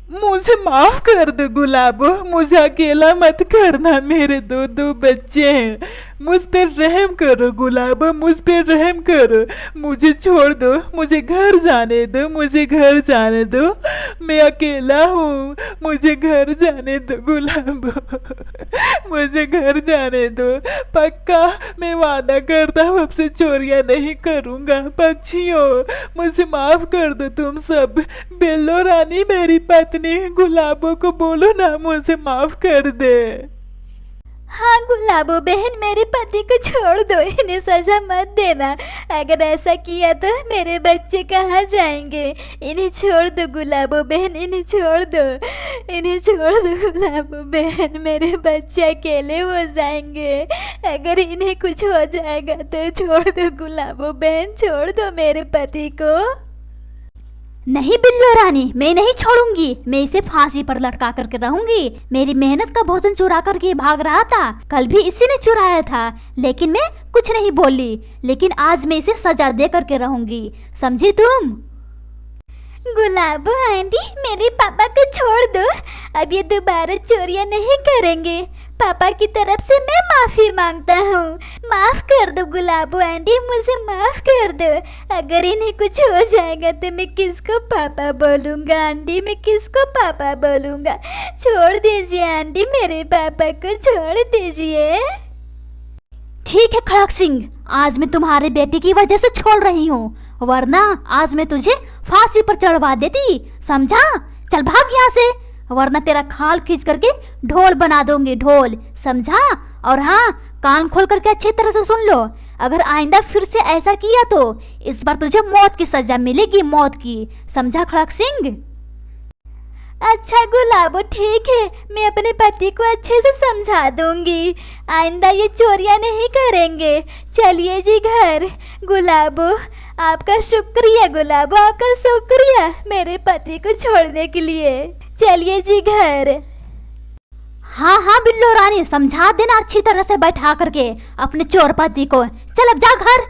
मुझे माफ कर दो गुलाबो, मुझे अकेला मत करना, मेरे दो दो बच्चे हैं। मुझ पे रहम करो गुलाबो, मुझ पे रहम करो। मुझे छोड़ दो, मुझे घर जाने दो, मुझे घर जाने दो। मैं अकेला हूँ, मुझे घर जाने दो गुलाबो, मुझे घर जाने दो। पक्का मैं वादा करता हूँ अब से चोरियाँ नहीं करूँगा। पक्षियों, मुझे माफ कर दो तुम सब। बिल्लो रानी मेरी पत्नी, गुलाबो को बोलो ना मुझे माफ कर दे। हाँ गुलाबो बहन, मेरे पति को छोड़ दो, इन्हें सजा मत देना। अगर ऐसा किया तो मेरे बच्चे कहाँ जाएंगे? इन्हें छोड़ दो गुलाबो बहन, इन्हें छोड़ दो, इन्हें छोड़ दो गुलाबो बहन, मेरे बच्चे अकेले हो जाएंगे। अगर इन्हें कुछ हो जाएगा तो छोड़ दो गुलाबो बहन, छोड़ दो मेरे पति को। नहीं बिल्लो रानी, मैं नहीं छोड़ूंगी। मैं इसे फांसी पर लटका करके रहूंगी। मेरी मेहनत का भोजन चुरा करके भाग रहा था, कल भी इसी ने चुराया था, लेकिन मैं कुछ नहीं बोली। लेकिन आज मैं इसे सजा दे करके रहूंगी, समझी तुम? गुलाबो आंटी, मेरे पापा को छोड़ दो, अब ये दोबारा चोरियां नहीं करेंगे। पापा की तरफ से मैं माफी मांगता हूँ। माफ कर दो गुलाबो आंटी, मुझे माफ कर दो। अगर इन्हें कुछ हो जाएगा तो मैं किसको पापा बोलूँगा आंटी, मैं किसको पापा बोलूँगा? छोड़ दीजिए आंटी, मेरे पापा को छोड़ दीजिए। ठीक है खड़क सिंह, आज मैं तुम्हारे बेटे की वजह से छोड़ रही हूँ, वरना आज मैं तुझे फांसी पर चढ़वा देती, समझा? चल भाग यहाँ से, वरना तेरा खाल खींच करके ढोल बना दूंगी, ढोल, समझा? और हाँ, कान खोल करके अच्छी तरह से सुन लो, अगर आइंदा फिर से ऐसा किया तो इस बार तुझे मौत की सजा मिलेगी, मौत की, समझा खड़क सिंह? अच्छा गुलाबो ठीक है, मैं अपने पति को अच्छे से समझा दूंगी, आइंदा ये चोरियां नहीं करेंगे। चलिए जी घर। गुलाबो आपका शुक्रिया, गुलाबो आपका शुक्रिया मेरे पति को छोड़ने के लिए। चलिए जी घर। हाँ हाँ बिल्लो रानी, समझा देना अच्छी तरह से बैठा करके अपने चोर पति को। चल अब जा घर।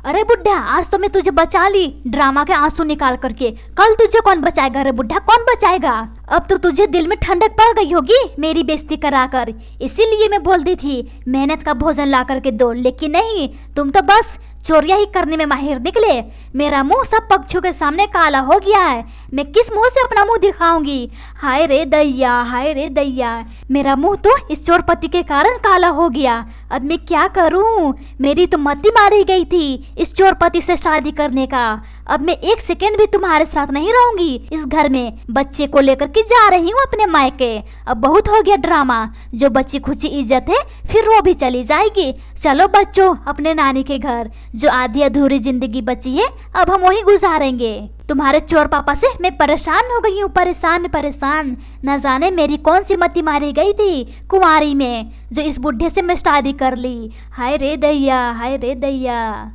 अरे बुढ़ा, आज तो मैं तुझे बचा ली ड्रामा के आंसू निकाल करके, कल तुझे कौन बचाएगा? अरे बुढ़ा, कौन बचाएगा? अब तो तुझे दिल में ठंडक पड़ गई होगी मेरी बेइज्जती कराकर, इसीलिए मैं बोल दी थी मेहनत का भोजन ला करके दो, लेकिन नहीं, तुम तो बस चोरियां ही करने में माहिर निकले। मेरा मुंह सब पक्षियों के सामने काला हो गया है, मैं किस मुंह से अपना मुंह दिखाऊंगी? हाय रे दैया, हाय रे दैया, मेरा मुंह तो इस चोरपति के कारण काला हो गया। अब मैं क्या करूं? मेरी तो मति मारी गई थी इस चोरपति से शादी करने का। अब मैं एक सेकेंड भी तुम्हारे साथ नहीं रहूंगी इस घर में। बच्चे को लेकर के जा रही हूँ अपने मायके। अब बहुत हो गया ड्रामा, जो बच्ची खुची इज्जत है फिर वो भी चली जाएगी। चलो बच्चों अपने नानी के घर, जो आधी अधूरी जिंदगी बची है अब हम वहीं गुजारेंगे। तुम्हारे चोर पापा से मैं परेशान हो गई हूँ, परेशान परेशान। न जाने मेरी कौन सी मति मारी गई थी कुंवारी में, जो इस बुढ़े से मैं शादी कर ली। हाय रे दैया, हाय रे दैया।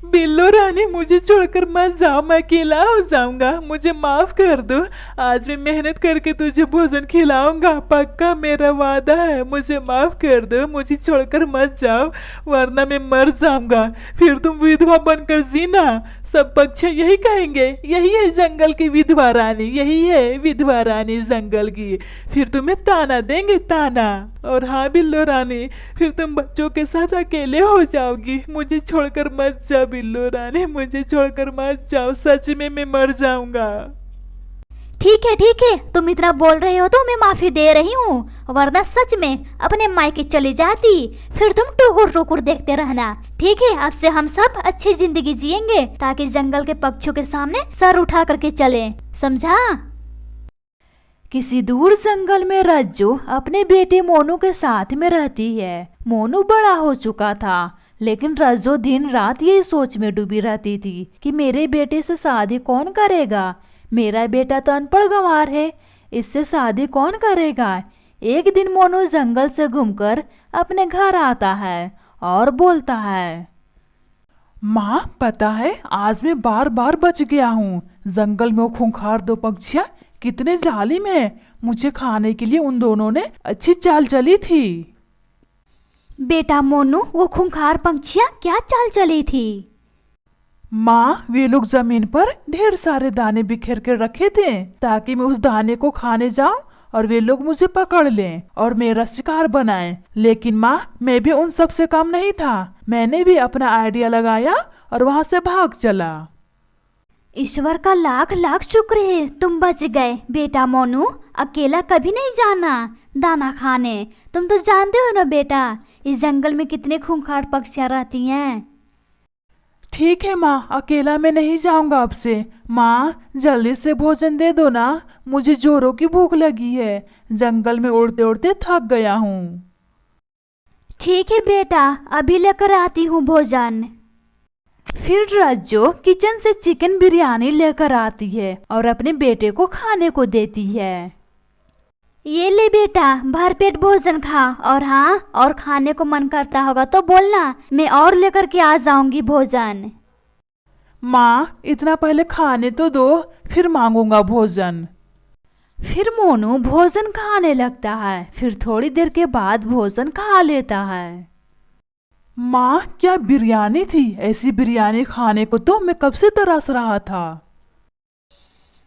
बिल्लो रानी मुझे छोड़कर मत जाओ, मैं अकेला हो जाऊंगा, मुझे माफ कर दो। आज मैं मेहनत करके तुझे भोजन खिलाऊंगा, पक्का मेरा वादा है। मुझे माफ कर दो, मुझे छोड़कर मत जाओ, वरना मैं मर जाऊंगा। फिर तुम विधवा बनकर जीना, सब पक्षी यही कहेंगे, यही है जंगल की विधवा रानी, यही है विधवा रानी जंगल की। फिर तुम्हें ताना देंगे, ताना। और हाँ बिल्लो रानी, फिर तुम बच्चों के साथ अकेले हो जाओगी। मुझे छोड़कर मत जाओ बिल्लो रानी, मुझे छोड़कर मत जाओ, सच में मैं मर जाऊंगा। ठीक है, तुम इतना बोल रहे हो तो मैं माफी दे रही हूँ, वरना सच में अपने मायके चली जाती, फिर तुम टुकुर टुकुर देखते रहना। ठीक है, अब से हम सब अच्छी जिंदगी जिएंगे, ताकि जंगल के पक्षियों के सामने सर उठा करके चले, समझा? किसी दूर जंगल में रज्जू अपने बेटे मोनू के साथ में रहती है। मोनू बड़ा हो चुका था, लेकिन रज्जू दिन रात यही सोच में डूबी रहती थी कि मेरे बेटे से शादी कौन करेगा। मेरा बेटा तो अनपढ़ गंवार है, इससे शादी कौन करेगा। एक दिन मोनू जंगल से घूमकर अपने घर आता है और बोलता है, माँ पता है आज मैं बार बार बच गया हूँ। जंगल में वो खूंखार दो पक्षियाँ कितने जालिम है, मुझे खाने के लिए उन दोनों ने अच्छी चाल चली थी। बेटा मोनू, वो खूंखार पंछियाँ क्या चाल चली थी? माँ, वे लोग जमीन पर ढेर सारे दाने बिखेर कर रखे थे ताकि मैं उस दाने को खाने जाऊं और वे लोग मुझे पकड़ लें और मेरा शिकार बनाएं। लेकिन माँ, मैं भी उन सब से कम नहीं था। मैंने भी अपना आइडिया लगाया और वहाँ से भाग चला। ईश्वर का लाख लाख शुक्र है तुम बच गए बेटा मोनू। अकेला कभी नहीं जाना दाना खाने। तुम तो जानते हो ना बेटा, इस जंगल में कितने खूंखार पक्षियां रहती हैं। ठीक है माँ, अकेला मैं नहीं जाऊंगा अब से। माँ, जल्दी से भोजन दे दो ना, मुझे जोरों की भूख लगी है। जंगल में उड़ते उड़ते थक गया हूँ। ठीक है बेटा, अभी लेकर आती हूँ भोजन। फिर रज्जो किचन से चिकन बिरयानी लेकर आती है और अपने बेटे को खाने को देती है। ये ले बेटा, भरपेट भोजन खा। और हाँ, और खाने को मन करता होगा तो बोलना, मैं और लेकर के आ जाऊंगी भोजन। माँ, इतना पहले खाने तो दो, फिर मांगूंगा भोजन। फिर मोनू भोजन खाने लगता है। फिर थोड़ी देर के बाद भोजन खा लेता है। माँ, क्या बिरयानी थी! ऐसी बिरयानी खाने को तो मैं कब से तरस रहा था।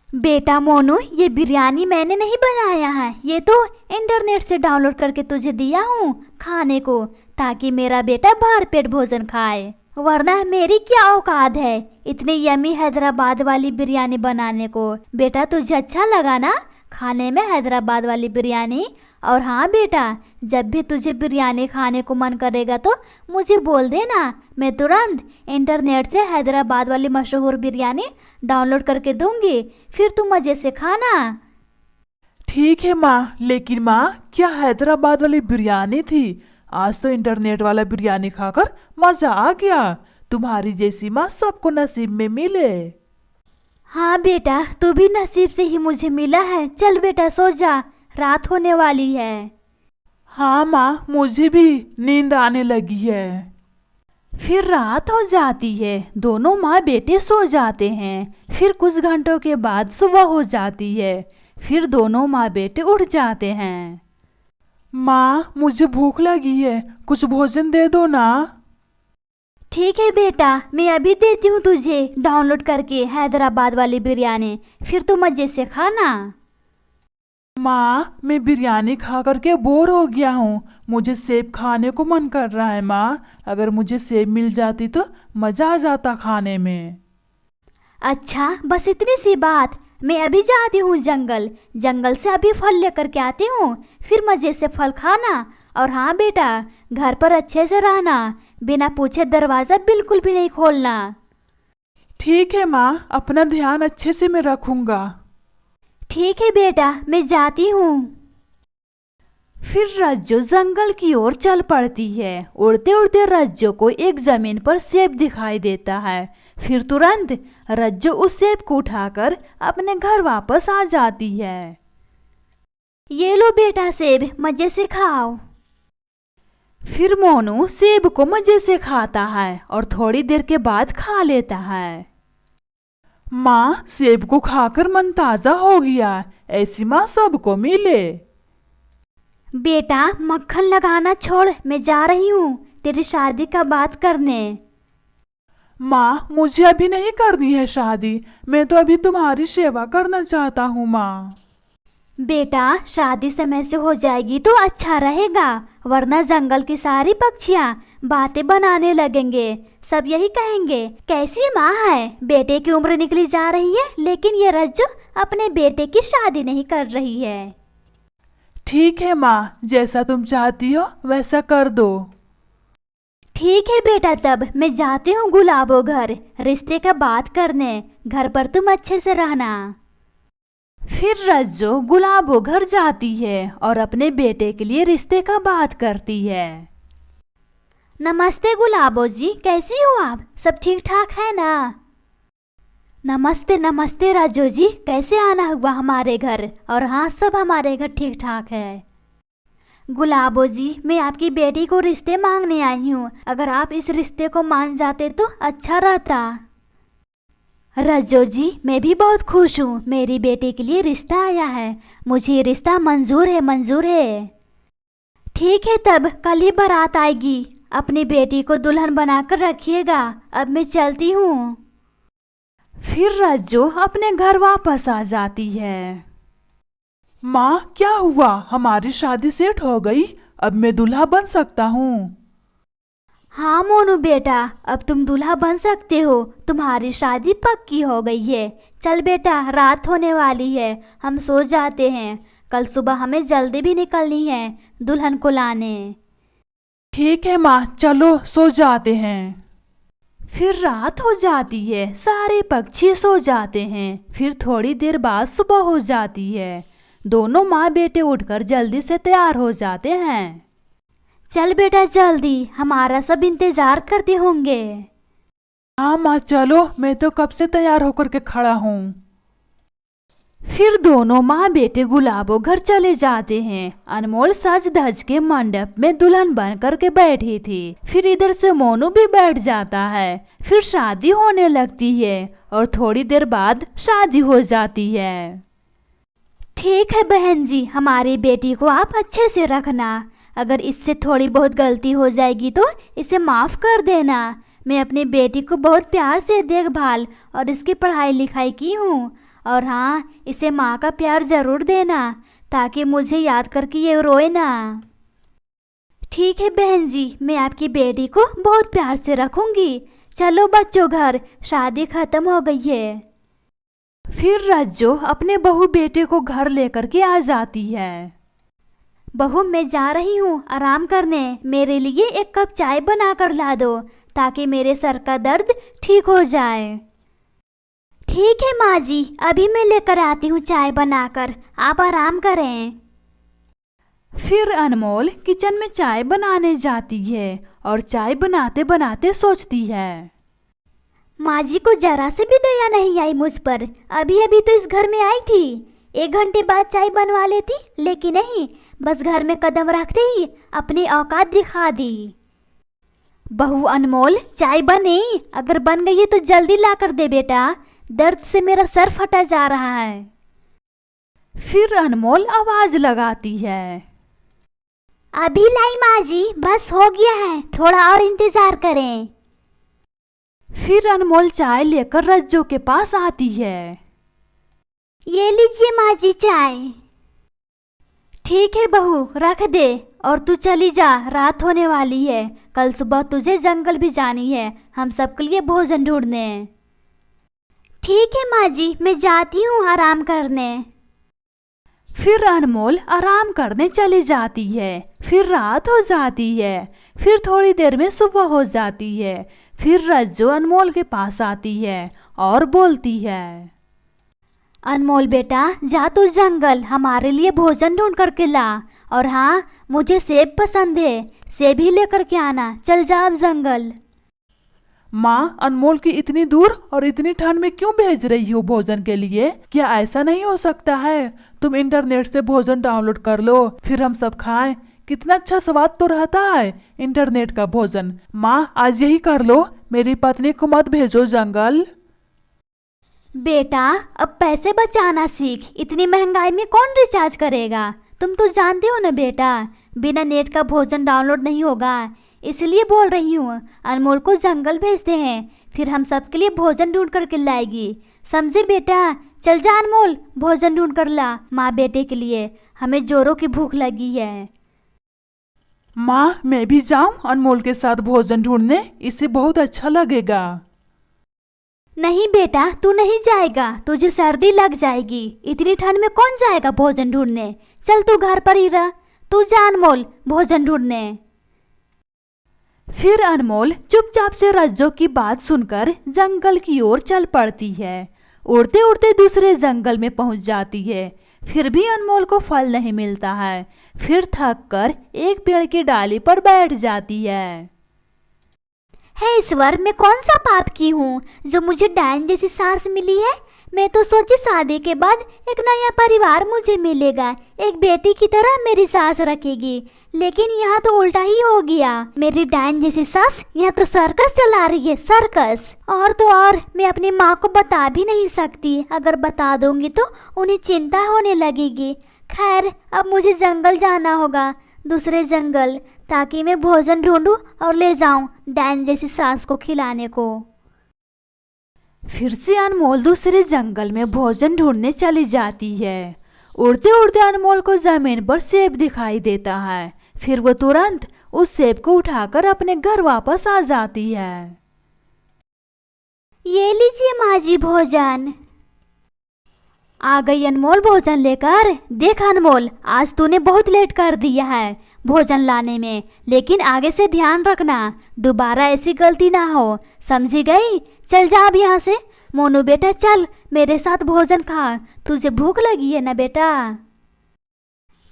बेटा मोनू, ये बिरयानी मैंने नहीं बनाया है, ये तो इंटरनेट से डाउनलोड करके तुझे दिया हूँ खाने को, ताकि मेरा बेटा भरपेट भोजन खाए। वरना मेरी क्या औकात है इतनी यमी हैदराबाद वाली बिरयानी बनाने को। बेटा, तुझे अच्छा लगा ना खाने में हैदराबाद वाली बिरयानी? और हाँ बेटा, जब भी तुझे बिरयानी खाने को मन करेगा तो मुझे बोल देना, मैं तुरंत इंटरनेट से हैदराबाद वाली मशहूर बिरयानी डाउनलोड करके दूंगी, फिर तू मज़े से खाना। ठीक है माँ, लेकिन माँ, क्या हैदराबाद वाली बिरयानी थी? आज तो इंटरनेट वाला बिरयानी खाकर मजा आ गया। तुम्हारी जैसी माँ सबको नसीब में मिले। हाँ बेटा, तू भी नसीब से ही मुझे मिला है। चल बेटा सो जा, रात होने वाली है। हाँ माँ, मुझे भी नींद आने लगी है। फिर रात हो जाती है। दोनों माँ बेटे सो जाते हैं। फिर कुछ घंटों के बाद सुबह हो जाती है। फिर दोनों माँ बेटे उठ जाते हैं। माँ, मुझे भूख लगी है, कुछ भोजन दे दो ना। ठीक है बेटा, मैं अभी देती हूँ तुझे डाउनलोड करके हैदराबाद वाली बिरयानी, फिर तू मज़े से खाना। माँ, मैं बिरयानी खा करके बोर हो गया हूँ। मुझे सेब खाने को मन कर रहा है माँ। अगर मुझे सेब मिल जाती तो मज़ा आ जाता खाने में। अच्छा, बस इतनी सी बात। मैं अभी जाती हूँ जंगल से अभी फल लेकर के आती हूँ, फिर मज़े से फल खाना। और हाँ बेटा, घर पर अच्छे से रहना, बिना पूछे दरवाज़ा बिल्कुल भी नहीं खोलना। ठीक है माँ, अपना ध्यान अच्छे से मैं रखूँगा। ठीक है बेटा, मैं जाती हूँ। फिर रज्जो जंगल की ओर चल पड़ती है। उड़ते उड़ते रज्जो को एक जमीन पर सेब दिखाई देता है। फिर तुरंत रज्जो उस सेब को उठाकर अपने घर वापस आ जाती है। ये लो बेटा सेब, मज़े से खाओ। फिर मोनू सेब को मजे से खाता है और थोड़ी देर के बाद खा लेता है। माँ, सेब को खाकर मन ताज़ा हो गया। ऐसी माँ सबको मिले। बेटा, मक्खन लगाना छोड़, मैं जा रही हूँ तेरी शादी का बात करने। माँ, मुझे अभी नहीं करनी है शादी। मैं तो अभी तुम्हारी सेवा करना चाहता हूँ माँ। बेटा, शादी समय से हो जाएगी तो अच्छा रहेगा, वरना जंगल की सारी पक्षियाँ बातें बनाने लगेंगे। सब यही कहेंगे, कैसी माँ है, बेटे की उम्र निकली जा रही है, लेकिन ये रज्जो अपने बेटे की शादी नहीं कर रही है। ठीक है माँ, जैसा तुम चाहती हो वैसा कर दो। ठीक है बेटा, तब मैं जाती हूँ गुलाबो घर रिश्ते का बात करने। घर पर तुम अच्छे से रहना। फिर रज्जो गुलाबो घर जाती है और अपने बेटे के लिए रिश्ते का बात करती है। नमस्ते गुलाबो जी, कैसी हो आप? सब ठीक ठाक है ना? नमस्ते नमस्ते राजू जी, कैसे आना हुआ हमारे घर? और हाँ, सब हमारे घर ठीक ठाक है। गुलाबो जी, मैं आपकी बेटी को रिश्ते मांगने आई हूँ। अगर आप इस रिश्ते को मान जाते तो अच्छा रहता। रज्जो जी, मैं भी बहुत खुश हूँ, मेरी बेटी के लिए रिश्ता आया है। मुझे ये रिश्ता मंजूर है, मंजूर है। ठीक है, तब कल ही बारात आएगी। अपनी बेटी को दुल्हन बनाकर रखिएगा। अब मैं चलती हूँ। फिर रज्जो अपने घर वापस आ जाती है। माँ क्या हुआ, हमारी शादी सेट हो गई, अब मैं दूल्हा बन सकता हूँ। हाँ मोनू बेटा, अब तुम दूल्हा बन सकते हो, तुम्हारी शादी पक्की हो गई है। चल बेटा, रात होने वाली है, हम सो जाते हैं। कल सुबह हमें जल्दी भी निकलनी है दुल्हन को लाने। ठीक है माँ, चलो सो जाते हैं। फिर रात हो जाती है, सारे पक्षी सो जाते हैं। फिर थोड़ी देर बाद सुबह हो जाती है। दोनों माँ बेटे उठकर जल्दी से तैयार हो जाते हैं। चल बेटा जल्दी, हमारा सब इंतजार करते होंगे। हाँ माँ चलो, मैं तो कब से तैयार होकर के खड़ा हूँ। फिर दोनों माँ बेटे गुलाबो घर चले जाते हैं। अनमोल सज धज के मंडप में दुल्हन बन कर के बैठी थी। फिर इधर से मोनू भी बैठ जाता है। फिर शादी होने लगती है और थोड़ी देर बाद शादी हो जाती है। ठीक है बहन जी, हमारी बेटी को आप अच्छे से रखना। अगर इससे थोड़ी बहुत गलती हो जाएगी तो इसे माफ़ कर देना। मैं अपनी बेटी को बहुत प्यार से देखभाल और इसकी पढ़ाई लिखाई की हूँ। और हाँ, इसे माँ का प्यार ज़रूर देना ताकि मुझे याद करके ये रोए ना। ठीक है बहन जी, मैं आपकी बेटी को बहुत प्यार से रखूँगी। चलो बच्चों घर, शादी ख़त्म हो गई है। फिर रज्जो अपने बहू बेटे को घर लेकर के आ जाती है। बहू मैं जा रही हूँ आराम करने, मेरे लिए एक कप चाय बना कर ला दो ताकि मेरे सर का दर्द ठीक हो जाए। ठीक है माँ जी, अभी मैं लेकर आती हूँ चाय बनाकर, आप आराम करें। फिर अनमोल किचन में चाय बनाने जाती है और चाय बनाते बनाते सोचती है, माँ जी को जरा से भी दया नहीं आई मुझ पर। अभी अभी तो इस घर में आई थी, 1 घंटे बाद चाय बनवा लेती, लेकिन नहीं, बस घर में कदम रखते ही अपनी औकात दिखा दी। बहू अनमोल, चाय बनी? अगर बन गई है तो जल्दी ला कर दे बेटा, दर्द से मेरा सर फटा जा रहा है। फिर अनमोल आवाज लगाती है, अभी लाई माँ जी, बस हो गया है, थोड़ा और इंतजार करें। फिर अनमोल चाय लेकर रज्जो के पास आती है। ये लीजिए माँ जी चाय। ठीक है बहू, रख दे और तू चली जा, रात होने वाली है। कल सुबह तुझे जंगल भी जानी है, हम सबके लिए भोजन ढूंढने। ठीक है माँ जी, मैं जाती हूँ आराम करने। फिर अनमोल आराम करने चली जाती है। फिर रात हो जाती है। फिर थोड़ी देर में सुबह हो जाती है। फिर रज्जो अनमोल के पास आती है और बोलती है, अनमोल बेटा, जा तू जंगल हमारे लिए भोजन ढूंढ करके ला। और हाँ, मुझे सेब पसंद है, सेब ही लेकर के आना। चल जा अब जंगल। माँ, अनमोल की इतनी दूर और इतनी ठंड में क्यों भेज रही हो भोजन के लिए? क्या ऐसा नहीं हो सकता है? तुम इंटरनेट से भोजन डाउनलोड कर लो, फिर हम सब खाएं। कितना अच्छा स्वाद तो रहता है इंटरनेट का भोजन। माँ, आज यही कर लो, मेरी पत्नी को मत भेजो जंगल। बेटा, अब पैसे बचाना सीख, इतनी महंगाई में कौन रिचार्ज करेगा? तुम तो जानते हो ना बेटा, बिना नेट का भोजन डाउनलोड नहीं होगा। इसलिए बोल रही हूँ, अनमोल को जंगल भेजते हैं, फिर हम सबके लिए भोजन ढूंढ कर के लाएगी। समझे बेटा? चल जा अनमोल, भोजन ढूंढ कर ला माँ बेटे के लिए, हमें जोरों की भूख लगी है। माँ, मैं भी जाऊं अनमोल के साथ भोजन ढूंढने? इसे बहुत अच्छा लगेगा। नहीं बेटा, तू नहीं जाएगा, तुझे सर्दी लग जाएगी। इतनी ठंड में कौन जाएगा भोजन ढूंढने? चल तू घर पर ही रह, तू जा अनमोल भोजन ढूंढने। फिर अनमोल चुपचाप से रज्जो की बात सुनकर जंगल की ओर चल पड़ती है। उड़ते उड़ते दूसरे जंगल में पहुंच जाती है। फिर भी अनमोल को फल नहीं मिलता है। फिर थक कर एक पेड़ की डाली पर बैठ जाती है। हे ईश्वर, मैं कौन सा पाप की हूँ जो मुझे डायन जैसी सास मिली है? मैं तो सोची शादी के बाद एक नया परिवार मुझे मिलेगा, एक बेटी की तरह मेरी सास रखेगी, लेकिन यहाँ तो उल्टा ही हो गया। मेरी डायन जैसी सास यहाँ तो सर्कस चला रही है, सर्कस। और तो और, मैं अपनी माँ को बता भी नहीं सकती, अगर बता दूंगी तो उन्हें चिंता होने लगेगी। खैर, अब मुझे जंगल जाना होगा, दूसरे जंगल, ताकि मैं भोजन ढूंढूं और ले जाऊं डायन जैसी सास को खिलाने को। फिर से अनमोल दूसरे जंगल में भोजन ढूंढने चली जाती है। उड़ते उड़ते अनमोल को जमीन पर सेब दिखाई देता है। फिर वो तुरंत उस सेब को उठाकर अपने घर वापस आ जाती है। ये लीजिए माँ जी भोजन। आ गई अनमोल भोजन लेकर। देख अनमोल, आज तूने बहुत लेट कर दिया है भोजन लाने में, लेकिन आगे से ध्यान रखना, दोबारा ऐसी गलती ना हो, समझी गई? चल जा अब यहाँ से। मोनू बेटा चल मेरे साथ भोजन खा, तुझे भूख लगी है ना बेटा?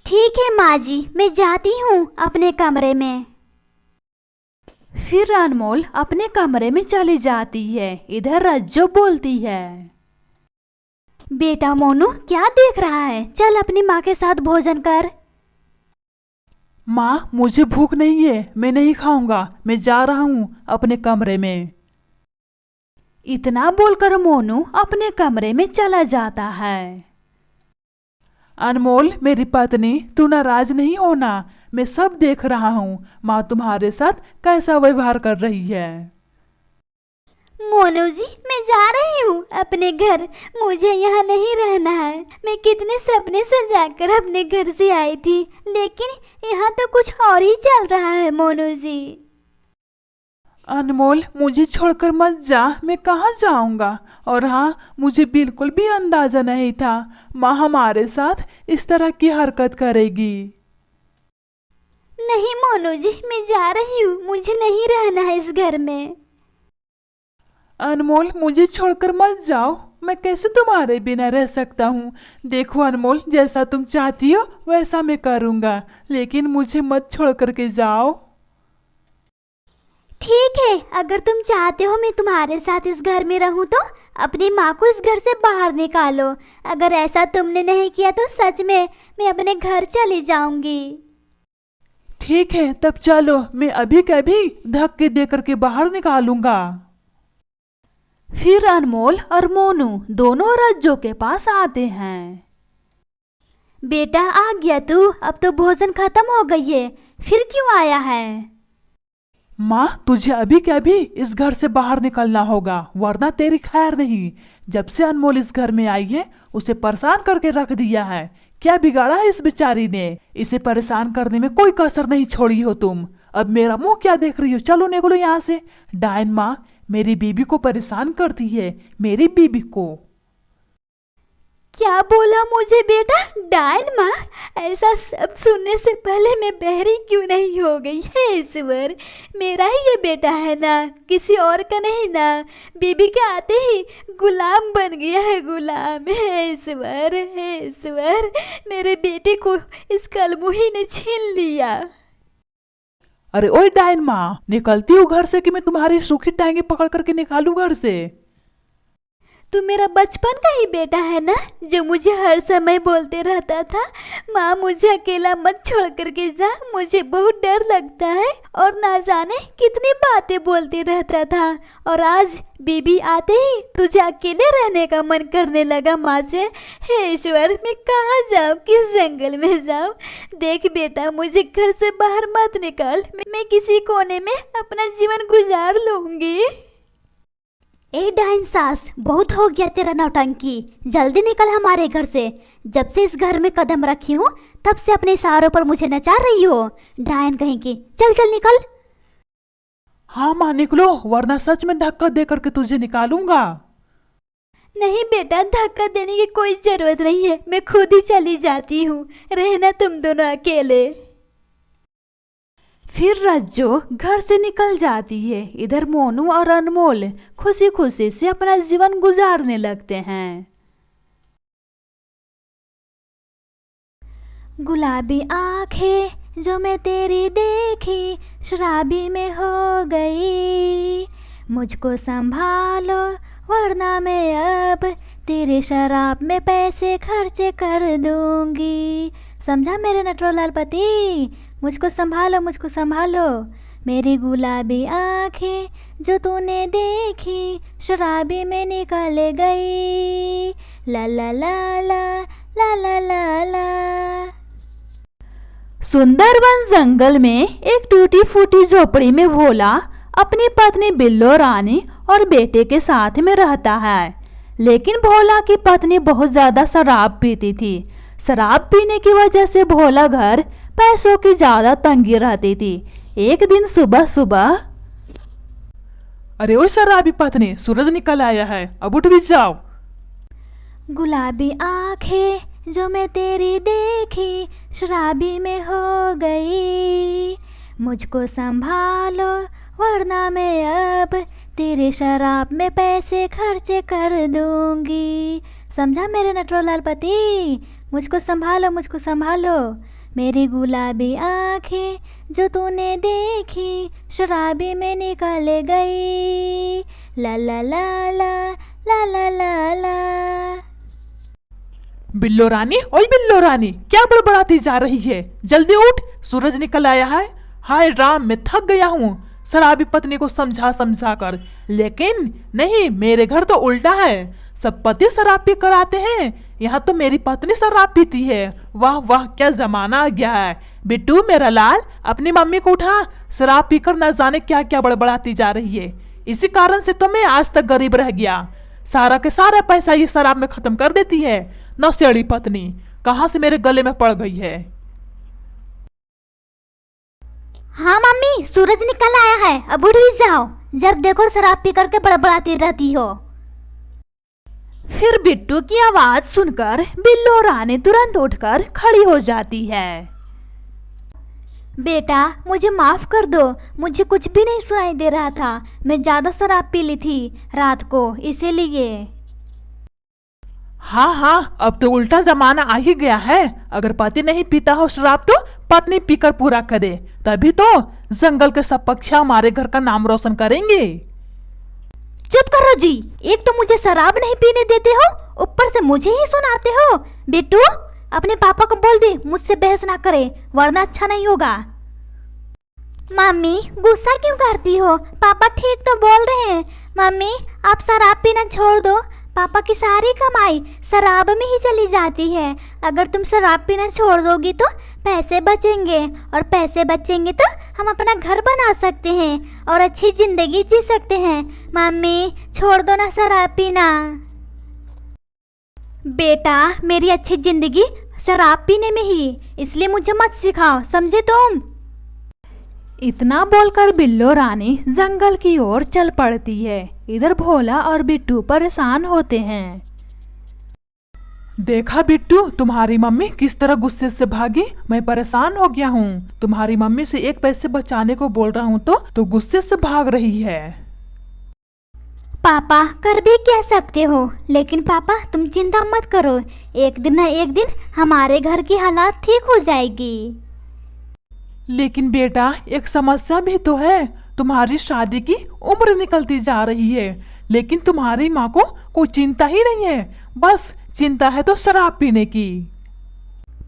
ठीक है माँ जी, मैं जाती हूँ अपने कमरे में। फिर अनमोल अपने कमरे में चली जाती है। इधर रज्जो बोलती है, बेटा मोनू क्या देख रहा है, चल अपनी माँ के साथ भोजन कर। माँ मुझे भूख नहीं है, मैं नहीं खाऊंगा, मैं जा रहा हूँ अपने कमरे में। इतना बोलकर मोनू अपने कमरे में चला जाता है। अनमोल मेरी पत्नी, तू नाराज नहीं होना, मैं सब देख रहा हूँ माँ तुम्हारे साथ कैसा व्यवहार कर रही है। मोनू जी मैं जा रही हूँ अपने घर, मुझे यहाँ नहीं रहना है। मैं कितने सपने सजाकर अपने घर से आई थी, लेकिन यहाँ तो कुछ और ही चल रहा है मोनू जी। अनमोल मुझे छोड़कर मत जा, मैं कहाँ जाऊंगा। और हाँ, मुझे बिल्कुल भी अंदाजा नहीं था माँ हमारे साथ इस तरह की हरकत करेगी। नहीं मोनू जी मैं जा रही हूँ, मुझे नहीं रहना है इस घर में। अनमोल मुझे छोड़कर मत जाओ, मैं कैसे तुम्हारे बिना रह सकता हूँ। देखो अनमोल, जैसा तुम चाहती हो वैसा मैं करूँगा, लेकिन मुझे मत छोड़ करके जाओ। ठीक है, अगर तुम चाहते हो मैं तुम्हारे साथ इस घर में रहूं तो अपनी माँ को इस घर से बाहर निकालो। अगर ऐसा तुमने नहीं किया तो सच में मैं अपने घर चली जाऊंगी। ठीक है तब चलो, मैं अभी कभी धक्के दे करके बाहर निकालूंगा। फिर अनमोल और मोनू दोनों रज्जो के पास आते हैं। बेटा आ गया तू, अब तो भोजन खत्म हो गई है, फिर क्यों आया है? माँ तुझे अभी के अभी इस घर से बाहर निकलना होगा, वरना तेरी खैर नहीं। जब से अनमोल इस घर में आई है उसे परेशान करके रख दिया है। क्या बिगाड़ा है इस बेचारी ने? इसे परेशान करने में कोई कसर नहीं छोड़ी हो तुम। अब मेरा मुंह क्या देख रही हो, चलो निकलो यहाँ से। डायन माँ मेरी बीबी को परेशान करती है, मेरी बीबी को। क्या बोला मुझे बेटा? डायन माँ? ऐसा सब सुनने से पहले मैं बहरी क्यों नहीं हो गई है ईश्वर? मेरा ही ये बेटा है ना, किसी और का नहीं ना। बीबी के आते ही गुलाम बन गया है, गुलाम है ईश्वर, है ईश्वर। मेरे बेटे को इस कलमुही ने छीन लिया। अरे ओए डायन माँ, निकलती हूँ घर से कि मैं तुम्हारी सूखी टांगे पकड़ करके निकालू घर से। तू मेरा बचपन का ही बेटा है ना, जो मुझे हर समय बोलते रहता था माँ मुझे अकेला मत छोड़ करके जा, मुझे बहुत डर लगता है, और ना जाने कितनी बातें बोलते रहता था। और आज बीबी आते ही तुझे अकेले रहने का मन करने लगा माँ से। हे ईश्वर, मैं कहाँ जाऊँ, किस जंगल में जाऊँ? देख बेटा, मुझे घर से बाहर मत निकाल, मैं किसी कोने में अपना जीवन गुजार लूंगी। ए डाइन सास, बहुत हो गया तेरा नौटंकी, जल्दी निकल हमारे घर से। जब से इस घर में कदम रखी हूँ तब से अपने इशारों पर मुझे नचा रही हो, डायन कहीं की। चल चल निकल। हाँ माँ निकलो, वरना सच में धक्का दे करके तुझे निकालूंगा। नहीं बेटा, धक्का देने की कोई जरूरत नहीं है, मैं खुद ही चली जाती हूँ, रहना तुम दोनों अकेले। फिर रज्जो घर से निकल जाती है। इधर मोनू और अनमोल खुशी खुशी से अपना जीवन गुजारने लगते हैं। गुलाबी आंखें जो मैं तेरी देखी शराबी में हो गई, मुझको संभालो वरना मैं अब तेरे शराब में पैसे खर्चे कर दूंगी। समझा मेरे नटवरलाल पति? मुझको संभालो, मुझको संभालो। मेरी गुलाबी आंखें जो तूने देखी शराबी में निकल गई, ला ला ला ला ला ला ला ला। सुंदरवन जंगल में एक टूटी फूटी झोपड़ी में भोला अपनी पत्नी बिल्लो रानी और बेटे के साथ में रहता है। लेकिन भोला की पत्नी बहुत ज्यादा शराब पीती थी। शराब पीने की वजह से भोला घर पैसों की ज्यादा तंगी रहती थी। एक दिन सुबह सुबह, अरे ओ शराबी पत्नी, सूरज निकल आया है, अब उठ भी जाओ। गुलाबी आंखें जो मैं तेरी देखी शराबी में हो गई, मुझको संभालो वरना मैं अब तेरे शराब में पैसे खर्चे कर दूंगी। समझा मेरे नटवरलाल पति? मुझको संभालो, मुझको संभालो। मेरी गुलाबी आंखें जो तूने देखी शराबी में निकल गई, ला ला ला ला ला ला ला ला। बिल्लो रानी, ओए बिल्लो रानी, क्या बड़बड़ाती जा रही है? जल्दी उठ, सूरज निकल आया है। हाय राम, मैं थक गया हूँ शराबी पत्नी को समझा समझा कर, लेकिन नहीं, मेरे घर तो उल्टा है। सब पति शराब पी कर आते हैं, यहाँ तो मेरी पत्नी शराब पीती है। वाह वाह, क्या जमाना आ गया है। बिट्टू मेरा लाल, अपनी मम्मी को उठा, शराब पीकर न जाने क्या क्या बड़बड़ाती जा रही है। इसी कारण से तो मैं आज तक गरीब रह गया। सारा के सारा पैसा ये शराब में खत्म कर देती है। नौसेड़ी पत्नी कहाँ से मेरे गले में पड़ गई है। हाँ मम्मी, सूरज निकल आया है, अब उठ भी जाओ। जब देखो शराब पी करके बड़बड़ाती रहती हो। फिर बिट्टू की आवाज सुनकर बिल्लो रानी तुरंत उठकर खड़ी हो जाती है। बेटा मुझे माफ कर दो, मुझे कुछ भी नहीं सुनाई दे रहा था। मैं ज्यादा शराब पी ली थी रात को, इसीलिए। हाँ हाँ, अब तो उल्टा जमाना आ ही गया है। अगर पति नहीं पीता हो शराब तो पत्नी पीकर पूरा करे, तभी तो जंगल के सब पक्षी हमारे घर का नाम रोशन करेंगे। चुप करो जी, एक तो मुझे शराब नहीं पीने देते हो, ऊपर से मुझे ही सुनाते हो। बिट्टू अपने पापा को बोल दे मुझसे बहस ना करे, वरना अच्छा नहीं होगा। मम्मी गुस्सा क्यों करती हो? पापा ठीक तो बोल रहे हैं। मम्मी आप शराब पीना छोड़ दो, पापा की सारी कमाई शराब में ही चली जाती है। अगर तुम शराब पीना छोड़ दोगी तो पैसे बचेंगे, और पैसे बचेंगे तो हम अपना घर बना सकते हैं और अच्छी जिंदगी जी सकते हैं। मम्मी छोड़ दो ना शराब पीना। बेटा मेरी अच्छी जिंदगी शराब पीने में ही, इसलिए मुझे मत सिखाओ, समझे तुम? इतना बोलकर बिल्लो रानी जंगल की ओर चल पड़ती है। इधर भोला और बिट्टू परेशान होते हैं। देखा बिट्टू, तुम्हारी मम्मी किस तरह गुस्से से भागी। मैं परेशान हो गया हूँ। तुम्हारी मम्मी से एक पैसे बचाने को बोल रहा हूँ तो गुस्से से भाग रही है। पापा कर भी कह सकते हो, लेकिन पापा तुम चिंता मत करो, एक दिन न एक दिन हमारे घर की हालात ठीक हो जाएगी। लेकिन बेटा एक समस्या भी तो है, तुम्हारी शादी की उम्र निकलती जा रही है, लेकिन तुम्हारी माँ को कोई चिंता ही नहीं है। बस चिंता है तो शराब पीने की।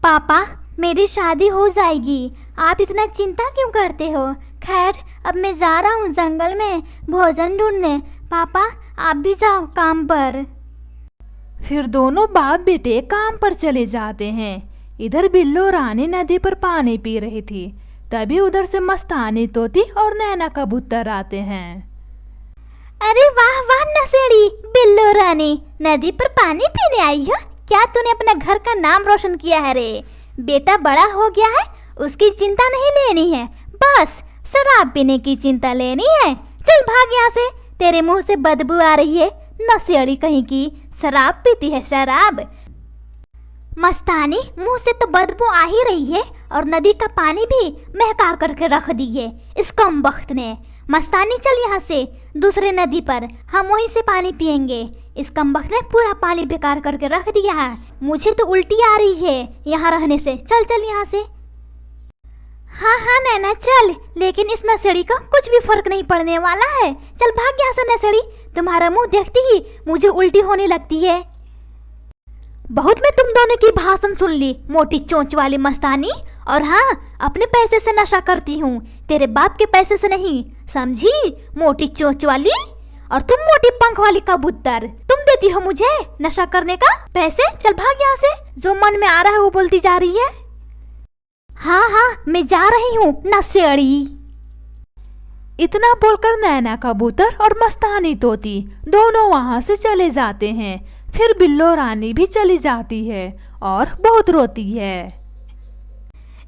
पापा मेरी शादी हो जाएगी, आप इतना चिंता क्यों करते हो? खैर अब मैं जा रहा हूँ जंगल में भोजन ढूंढने। पापा आप भी जाओ काम पर। फिर दोनों बाप बेटे काम पर चले जाते हैं। इधर बिल्लो रानी नदी पर पानी पी रही थी, तभी उधर से मस्तानी तोती और नैना कबूतर आते हैं। अरे वाह वाह नसेड़ी बिल्लो रानी, नदी पर पानी पीने आई हो? क्या तूने अपना घर का नाम रोशन किया है रे? बेटा बड़ा हो गया है, उसकी चिंता नहीं लेनी है, बस शराब पीने की चिंता लेनी है। चल भाग यहाँ से, तेरे मुंह से बदबू आ रही है, नसेड़ी कहीं की। शराब पीती है शराब। मस्तानी मुंह से तो बदबू आ ही रही है, और नदी का पानी भी महका करके रख दी है इस कमबख्त ने। मस्तानी चल यहाँ से दूसरे नदी पर, हम वहीं से पानी पिएंगे। इस कमबख्त ने पूरा पानी बेकार करके रख दिया है। मुझे तो उल्टी आ रही है यहाँ रहने से। चल चल यहाँ से। हाँ हाँ नैना चल, लेकिन इस नसेड़ी को कुछ भी फर्क नहीं पड़ने वाला है। चल भाग यहाँ से नसेड़ी, तुम्हारा मुंह देखती ही मुझे उल्टी होने लगती है। बहुत मैं तुम दोनों की भाषण सुन ली, मोटी चोंच वाली मस्तानी। और हाँ, अपने पैसे से नशा करती हूँ, तेरे बाप के पैसे से नहीं, समझी? मोटी चोंच वाली। और तुम मोटी पंख वाली कबूतर, तुम देती हो मुझे नशा करने का पैसे। चल भाग यहाँ से, जो मन में आ रहा है वो बोलती जा रही है। हाँ हाँ मैं जा रही हूँ नसेड़ी। इतना बोलकर नैना कबूतर और मस्तानी तोती दोनों वहाँ से चले जाते हैं। फिर बिल्लो रानी भी चली जाती है और बहुत रोती है।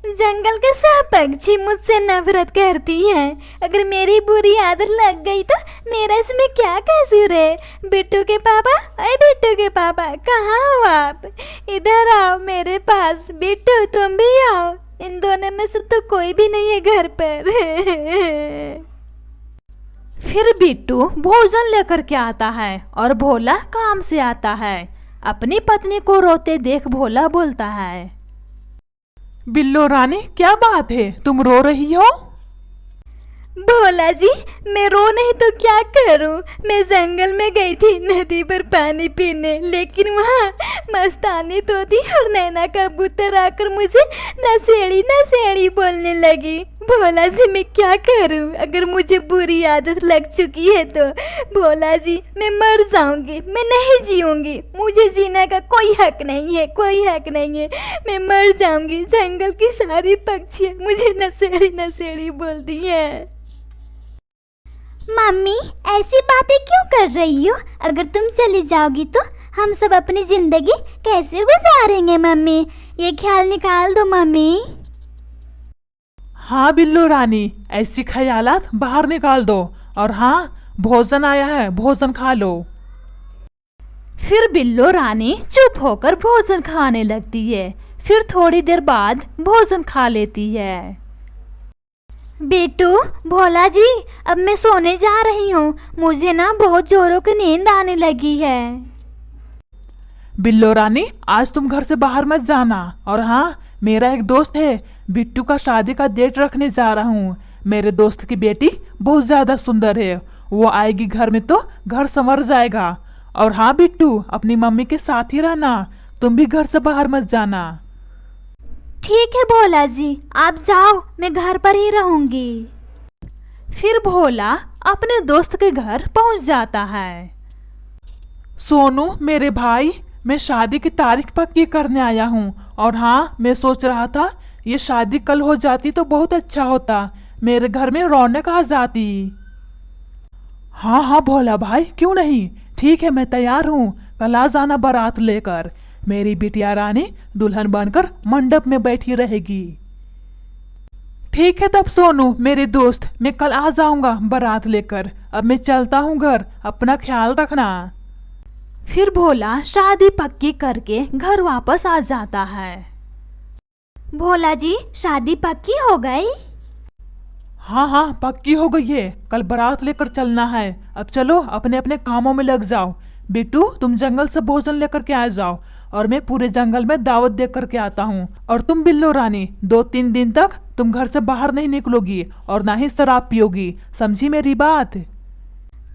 जंगल के सब पक्षी मुझसे नफरत करती हैं। अगर मेरी बुरी आदत लग गई तो मेरा इसमें क्या कसूर है? बिट्टू के पापा, अरे बिट्टू के पापा, कहाँ हो आप? इधर आओ मेरे पास। बिट्टू तुम भी आओ। इन दोनों में से तो कोई भी नहीं है घर पर। फिर बिट्टू भोजन लेकर के आता है और भोला काम से आता है। अपनी पत्नी को रोते देख भोला बोलता है, बिल्लो रानी क्या बात है, तुम रो रही हो? भोला जी, मैं रो नहीं तो क्या करूं? मैं जंगल में गई थी नदी पर पानी पीने, लेकिन वहाँ मस्तानी तोती और नैना कबूतर आकर मुझे नशेड़ी नशेड़ी बोलने लगी। भोला जी मैं क्या करूं? अगर मुझे बुरी आदत लग चुकी है तो भोला जी मैं मर जाऊंगी, मैं नहीं जीऊंगी। मुझे जीने का कोई हक नहीं है, कोई हक नहीं है। मैं मर जाऊंगी। जंगल की सारी पक्षी मुझे नशेड़ी नशेड़ी बोलती हैं। मम्मी ऐसी बातें क्यों कर रही हो? अगर तुम चली जाओगी तो हम सब अपनी जिंदगी कैसे गुजारेंगे मम्मी? ये ख्याल निकाल दो मम्मी। हाँ बिल्लो रानी, ऐसी ख्यालात बाहर निकाल दो। और हाँ, भोजन आया है, भोजन खा लो। फिर बिल्लो रानी चुप होकर भोजन खाने लगती है। फिर थोड़ी देर बाद भोजन खा लेती है। बेटू, भोला जी, अब मैं सोने जा रही हूँ। मुझे ना बहुत जोरों की नींद आने लगी है। बिल्लो रानी, आज तुम घर से बाहर मत जाना। और हाँ, मेरा एक दोस्त है, बिट्टू का शादी का डेट रखने जा रहा हूँ। मेरे दोस्त की बेटी बहुत ज्यादा सुंदर है, वो आएगी घर में तो घर संवर जाएगा। और हाँ बिट्टू, अपनी मम्मी के साथ ही रहना, तुम भी घर से बाहर मत जाना। ठीक है भोला जी, आप जाओ, मैं घर पर ही रहूंगी। फिर भोला अपने दोस्त के घर पहुंच जाता है। सोनू मेरे भाई, मैं शादी की तारीख पक्की करने आया हूँ। और हाँ, मैं सोच रहा था ये शादी कल हो जाती तो बहुत अच्छा होता, मेरे घर में रौनक आ जाती। हाँ हाँ भोला भाई, क्यों नहीं, ठीक है मैं तैयार हूँ। कल आ जाना बारात लेकर। मेरी बिटिया रानी दुल्हन बनकर मंडप में बैठी रहेगी। ठीक है तब सोनू मेरे दोस्त, मैं कल आ जाऊंगा बारात लेकर। अब मैं चलता हूँ घर, अपना ख्याल रखना। फिर भोला शादी पक्की करके घर वापस आ जाता है। भोला जी, शादी पक्की हो गई? हाँ हाँ पक्की हो गई है, कल बारात लेकर चलना है। अब चलो अपने अपने कामों में लग जाओ। बिट्टू तुम जंगल से भोजन लेकर के आ जाओ और मैं पूरे जंगल में दावत दे करके आता हूँ। और तुम बिल्लो रानी 2-3 दिन तक तुम घर से बाहर नहीं निकलोगी और ना ही शराब पियोगी, समझी मेरी बात?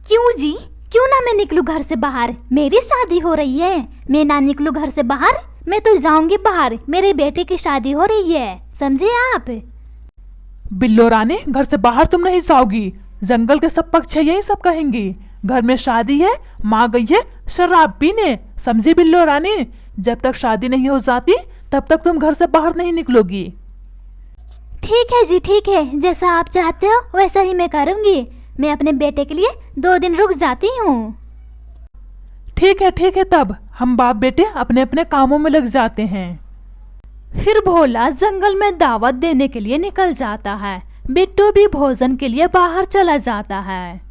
क्यों जी, क्यों ना मैं निकलूं घर से बाहर? मेरी शादी हो रही है, मैं ना निकलूं घर से बाहर? मैं तो जाऊंगी बाहर, मेरे बेटे की शादी हो रही है, समझे आप? बिल्लो रानी घर से बाहर तुम नहीं जाओगी, जंगल के सब पक्षी यही सब कहेंगी। घर में शादी है, माँ गई है शराब पीने, समझी बिल्लो रानी? जब तक शादी नहीं हो जाती तब तक तुम घर से बाहर नहीं निकलोगी। ठीक है जी, ठीक है, जैसा आप चाहते हो वैसा ही मैं करूंगी। मैं अपने बेटे के लिए 2 दिन रुक जाती हूँ। ठीक है तब हम बाप बेटे अपने अपने कामों में लग जाते हैं। फिर भोला जंगल में दावत देने के लिए निकल जाता है। बिट्टू भी भोजन के लिए बाहर चला जाता है।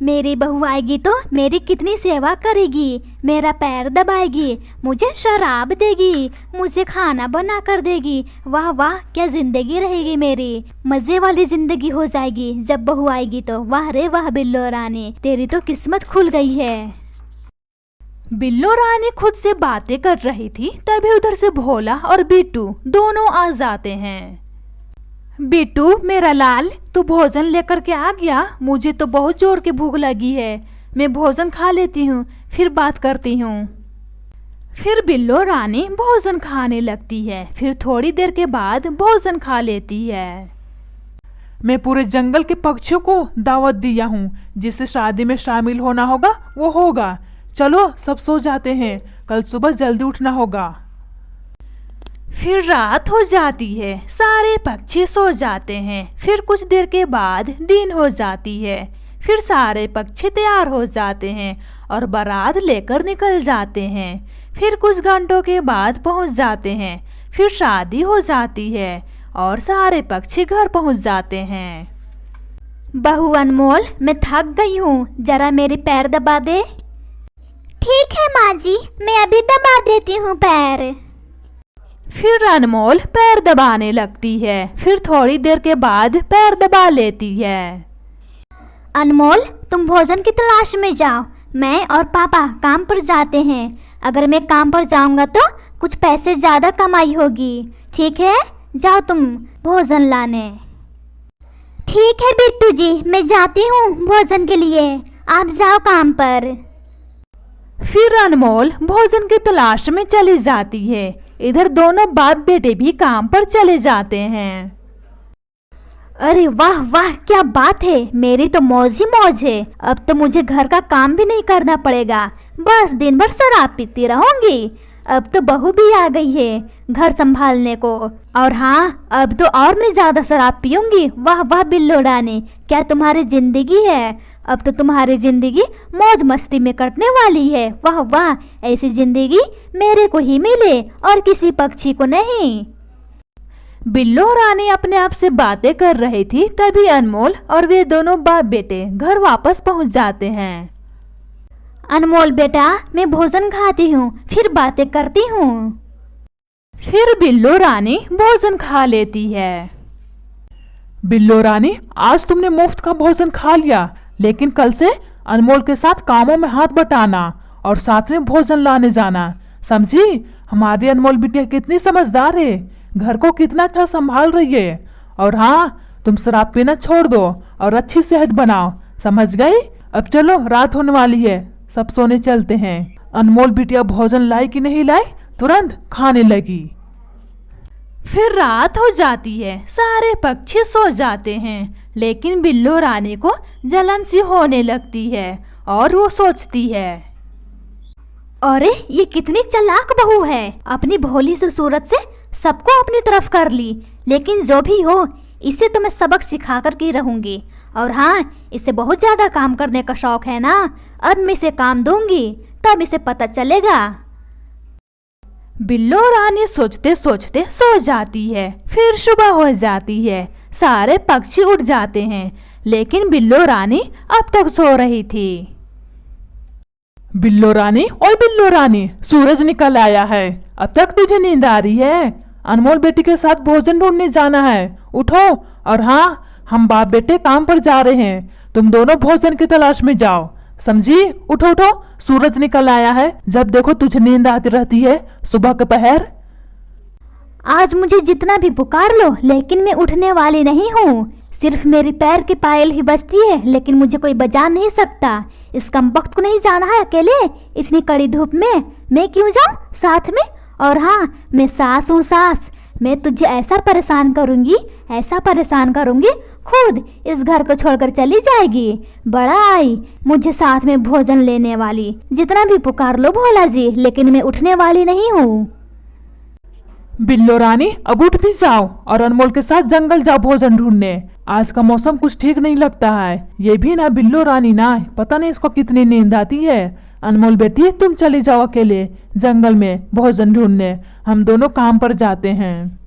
मेरी बहू आएगी तो मेरी कितनी सेवा करेगी, मेरा पैर दबाएगी, मुझे शराब देगी, मुझे खाना बना कर देगी। वाह वाह, क्या जिंदगी रहेगी मेरी, मजे वाली जिंदगी हो जाएगी जब बहू आएगी तो। वाह रे वाह बिल्लो रानी, तेरी तो किस्मत खुल गई है। बिल्लो रानी खुद से बातें कर रही थी, तभी उधर से भोला और बिट्टू दोनों आ जाते हैं। बिट्टू मेरा लाल, तू भोजन लेकर के आ गया? मुझे तो बहुत जोर की भूख लगी है, मैं भोजन खा लेती हूँ, फिर बात करती हूँ। फिर बिल्लो रानी भोजन खाने लगती है। फिर थोड़ी देर के बाद भोजन खा लेती है। मैं पूरे जंगल के पक्षियों को दावत दिया हूँ, जिसे शादी में शामिल होना होगा वो होगा। चलो सब सो जाते हैं, कल सुबह जल्दी उठना होगा। फिर रात हो जाती है, सारे पक्षी सो जाते हैं। फिर कुछ देर के बाद दिन हो जाती है। फिर सारे पक्षी तैयार हो जाते हैं और बारात लेकर निकल जाते हैं। फिर कुछ घंटों के बाद पहुंच जाते हैं। फिर शादी हो जाती है और सारे पक्षी घर पहुंच जाते हैं। बहू अनमोल, मैं थक गई हूँ, जरा मेरे पैर दबा दे। ठीक है माँ जी, मैं अभी दबा देती हूँ पैर। फिर अनमोल पैर दबाने लगती है। फिर थोड़ी देर के बाद पैर दबा लेती है। अनमोल, तुम भोजन की तलाश में जाओ, मैं और पापा काम पर जाते हैं। अगर मैं काम पर जाऊंगा तो कुछ पैसे ज़्यादा कमाई होगी। ठीक है, जाओ तुम भोजन लाने। ठीक है बिट्टू जी, मैं जाती हूँ भोजन के लिए, आप जाओ काम पर। फिर अनमोल भोजन की तलाश में चली जाती है। इधर दोनों बाप बेटे भी काम पर चले जाते हैं। अरे वाह वाह, क्या बात है, मेरी तो मौज ही मौज है। अब तो मुझे घर का काम भी नहीं करना पड़ेगा, बस दिन भर शराब पीती रहूंगी। अब तो बहू भी आ गई है घर संभालने को, और हाँ, अब तो और मैं ज्यादा शराब पीऊंगी। वाह वाह बिल्लो रानी, क्या तुम्हारी जिंदगी है। अब तो तुम्हारी जिंदगी मौज मस्ती में कटने वाली है। वाह वाह, ऐसी जिंदगी मेरे को ही मिले और किसी पक्षी को नहीं। बिल्लो रानी अपने आप से बातें कर रही थी, तभी अनमोल और वे दोनों बाप बेटे घर वापस पहुंच जाते हैं। अनमोल बेटा, मैं भोजन खाती हूँ, फिर बातें करती हूँ। फिर बिल्लो रानी भोजन खा लेती है। बिल्लो रानी, आज तुमने मुफ्त का भोजन खा लिया, लेकिन कल से अनमोल के साथ कामों में हाथ बटाना और साथ में भोजन लाने जाना, समझी। हमारी अनमोल बिटिया कितनी समझदार है, घर को कितना अच्छा संभाल रही है। और हाँ, तुम शराब पीना छोड़ दो और अच्छी सेहत बनाओ, समझ गई। अब चलो, रात होने वाली है, सब सोने चलते हैं। अनमोल बिटिया भोजन लाई कि नहीं लाई, तुरंत खाने लगी। फिर रात हो जाती है, सारे पक्षी सो जाते हैं, लेकिन बिल्लो रानी को जलन सी होने लगती है और वो सोचती है, अरे ये कितनी चालाक बहू है, अपनी भोली सी सूरत से सबको अपनी तरफ कर ली। लेकिन जो भी हो, इसे तो मैं सबक सिखा कर के रहूंगी। और हाँ, इसे बहुत ज्यादा काम करने का शौक है ना, अब मैं इसे काम दूंगी, तब इसे पता चलेगा। बिल्लो रानी सोचते सोचते सो जाती है। फिर सुबह हो जाती है, सारे पक्षी उठ जाते हैं, लेकिन बिल्लो रानी अब तक सो रही थी। बिल्लो रानी, ओए बिल्लो रानी, सूरज निकल आया है, अब तक तुझे नींद आ रही है। अनमोल बेटी के साथ भोजन ढूंढने जाना है, उठो। और हाँ, हम बाप बेटे काम पर जा रहे हैं, तुम दोनों भोजन की तलाश में जाओ, समझी। उठो उठो, सूरज निकल आया है, जब देखो तुझे नींद आती रहती है सुबह के पहर। आज मुझे जितना भी पुकार लो, लेकिन मैं उठने वाली नहीं हूँ। सिर्फ मेरी पैर की पायल ही बजती है, लेकिन मुझे कोई बजा नहीं सकता। इस कमबख्त को नहीं जाना है अकेले इतनी कड़ी धूप में, मैं क्यों जाऊँ साथ में। और हाँ, मैं सास हूँ सास, मैं तुझे ऐसा परेशान करूँगी, ऐसा परेशान करूँगी, खुद इस घर को छोड़कर चली जाएगी। बड़ा आई मुझे साथ में भोजन लेने वाली, जितना भी पुकार लो भोला जी, लेकिन मैं उठने वाली नहीं हूँ। बिल्लो रानी, अब उठ भी जाओ और अनमोल के साथ जंगल जाओ भोजन ढूंढने। आज का मौसम कुछ ठीक नहीं लगता है। ये भी ना बिल्लो रानी ना, पता नहीं इसको कितनी नींद आती है। अनमोल बेटी, तुम चली जाओ अकेले जंगल में भोजन ढूंढने, हम दोनों काम पर जाते हैं।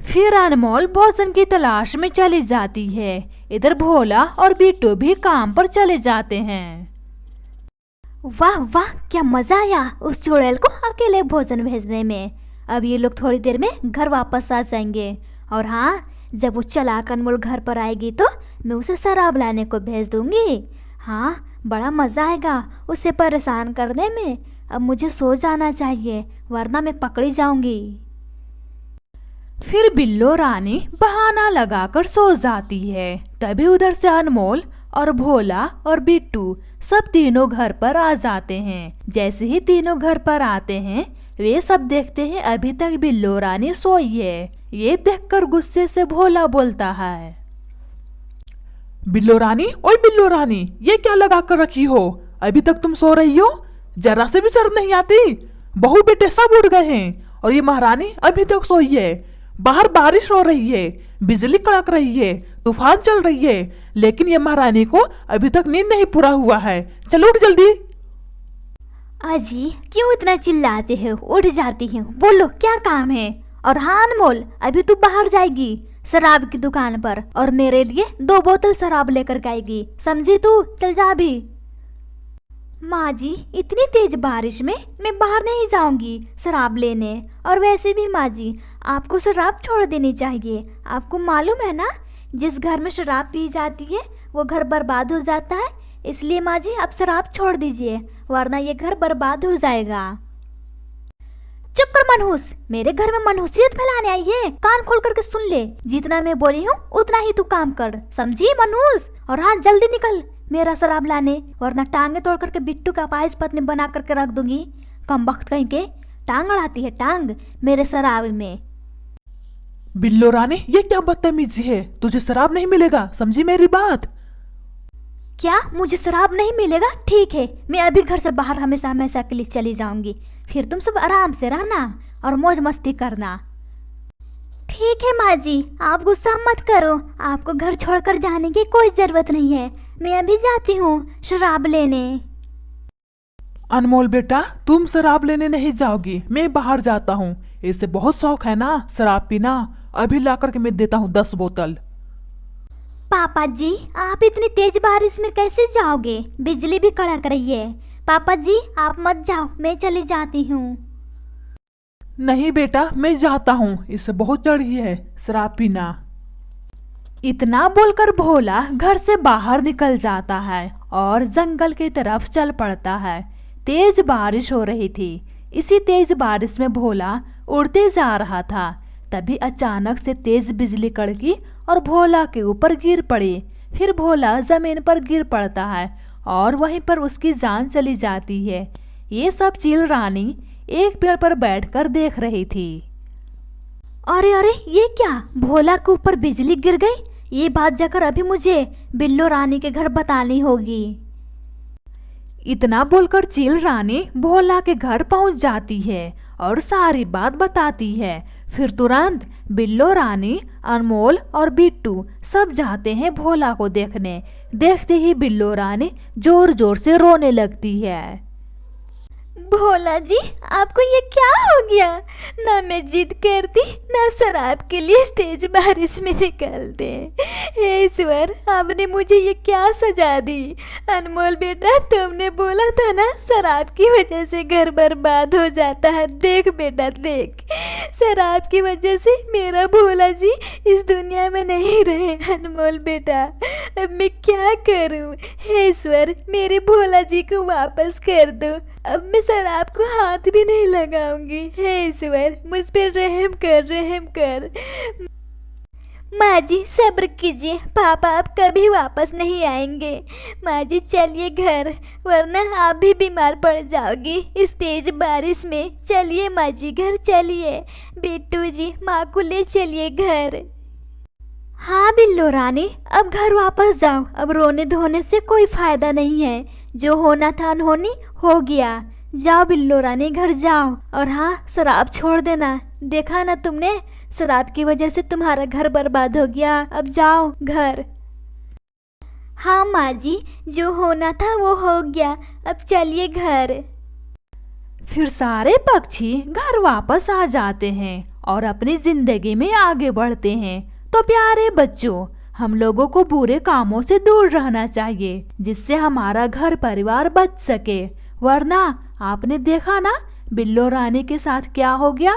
फिर अनमोल भोजन की तलाश में चली जाती है। इधर भोला और बिट्टू भी काम पर चले जाते हैं। वाह वाह, क्या मजा आया उस चुड़ैल को अकेले भोजन भेजने में। अब ये लोग थोड़ी देर में घर वापस आ जाएंगे। और हाँ, जब वो चालाक अनमोल घर पर आएगी तो मैं उसे शराब लाने को भेज दूंगी। हाँ, बड़ा मजा आएगा उसे परेशान करने में। अब मुझे सो जाना चाहिए, वरना मैं पकड़ी जाऊंगी। फिर बिल्लो रानी बहाना लगाकर सो जाती है। तभी उधर से अनमोल और भोला और बिट्टू सब तीनों घर पर आ जाते हैं। जैसे ही तीनों घर पर आते हैं, वे सब देखते हैं अभी तक बिल्लो रानी सोई है। ये देखकर गुस्से से भोला बोलता है, बिल्लो रानी, ओए बिल्लो रानी, ये क्या लगा कर रखी हो, अभी तक तुम सो रही हो, जरा से भी शर्म नहीं आती। बहू बेटे सब उठ गए हैं और ये महारानी अभी तक सोई है। बाहर बारिश हो रही है, बिजली कड़क रही है, तूफान चल रही है, लेकिन ये महारानी को अभी तक नींद नहीं पूरा हुआ है। चलो उठ जल्दी। अजी क्यों इतना चिल्लाते हो? उठ जाती हूँ, बोलो क्या काम है? और हाँ अनमोल, अभी तू बाहर जाएगी शराब की दुकान पर और मेरे लिए 2 बोतल शराब लेकर के आएगी, समझी तू? चल जा अभी। माँ जी इतनी तेज बारिश में मैं बाहर नहीं जाऊंगी शराब लेने। और वैसे भी माँ जी आपको शराब छोड़ देनी चाहिए। आपको मालूम है ना, जिस घर में शराब पी जाती है वो घर बर्बाद हो जाता है। इसलिए माँ जी आप शराब छोड़ दीजिए, वरना ये घर बर्बाद हो जाएगा। चुप कर मनहूस, मेरे घर में मनहूसियत फैलाने आई है? कान खोल करके सुन ले, जितना मैं बोली हूँ उतना ही तू काम कर, समझी मनहूस? और हाँ जल्दी निकल मेरा शराब लाने, वरना टांगे तोड़ करके बिट्टू का पायस पत्नी बना करके रख दूंगी। कम वक्त कहीं के टांग अड़ाती है टांग मेरे शराब में। बिल्लो रानी ये क्या बदतमीजी है? तुझे शराब नहीं मिलेगा, समझी मेरी बात? क्या मुझे शराब नहीं मिलेगा? ठीक है, मैं अभी घर से बाहर हमेशा हमेशा के लिए चली जाऊंगी। फिर तुम सब आराम से रहना और मौज मस्ती करना। ठीक है माँ जी, आप गुस्सा मत करो, आपको घर छोड़कर जाने की कोई जरूरत नहीं है। मैं अभी जाती हूँ शराब लेने। अनमोल बेटा तुम शराब लेने नहीं जाओगी, मैं बाहर जाता हूँ। इससे बहुत शौक है ना शराब पीना, अभी ला करके मैं देता हूँ 10 बोतल। पापा जी आप इतनी तेज बारिश में कैसे जाओगे? बिजली भी कड़क रही है। पापा जी आप मत जाओ, मैं चली जाती हूँ। नहीं बेटा मैं जाता हूँ, इससे बहुत चढ़ी है शराब पीना। इतना बोलकर भोला घर से बाहर निकल जाता है और जंगल की तरफ चल पड़ता है। तेज बारिश हो रही थी। इसी तेज बारिश में भोला उड़ते जा रहा था। तभी अचानक से तेज बिजली कड़की और भोला के ऊपर गिर पड़ी। फिर भोला जमीन पर गिर पड़ता है और वहीं पर उसकी जान चली जाती है। ये सब चील रानी एक पेड़ पर बैठकर देख रही थी। अरे अरे ये क्या, भोला के ऊपर बिजली गिर गई? ये बात जाकर अभी मुझे बिल्लो रानी के घर बतानी होगी। इतना बोलकर चील रानी भोला के घर पहुंच जाती है और सारी बात बताती है। फिर तुरंत बिल्लो रानी, अनमोल और बिट्टू सब जाते हैं भोला को देखने। देखते ही बिल्लो रानी जोर जोर से रोने लगती है। भोला जी आपको ये क्या हो गया? ना मैं जिद करती ना शराब के लिए तेज बारिश में निकलते। हे ईश्वर आपने मुझे ये क्या सजा दी? अनमोल बेटा तुमने बोला था ना शराब की वजह से घर बर्बाद हो जाता है। देख बेटा देख, शराब की वजह से मेरा भोला जी इस दुनिया में नहीं रहे। अनमोल बेटा अब मैं क्या करूं? हे ईश्वर मेरे भोला जी को वापस कर दो। अब मैं शराब को हाथ भी नहीं लगाऊंगी। हे ईश्वर मुझ पर रहम कर, रहम कर। माँ जी सब्र कीजिए, पापा अब कभी वापस नहीं आएंगे। माँ जी चलिए घर, वरना आप भी बीमार पड़ जाओगी इस तेज बारिश में। चलिए माँ जी घर चलिए। बिट्टू जी माँ को ले चलिए घर। हाँ बिल्लो रानी अब घर वापस जाओ, अब रोने धोने से कोई फायदा नहीं है। जो होना था अनहोनी हो गया। जाओ बिल्लो रानी घर जाओ। और हाँ शराब छोड़ देना, देखा ना तुमने शराब की वजह से तुम्हारा घर बर्बाद हो गया। अब जाओ घर। हाँ माँ जी जो होना था वो हो गया, अब चलिए घर। फिर सारे पक्षी घर वापस आ जाते हैं और अपनी जिंदगी में आगे बढ़ते हैं। तो प्यारे बच्चों, हम लोगों को बुरे कामों से दूर रहना चाहिए, जिससे हमारा घर परिवार बच सके। वरना आपने देखा ना बिल्लो रानी के साथ क्या हो गया।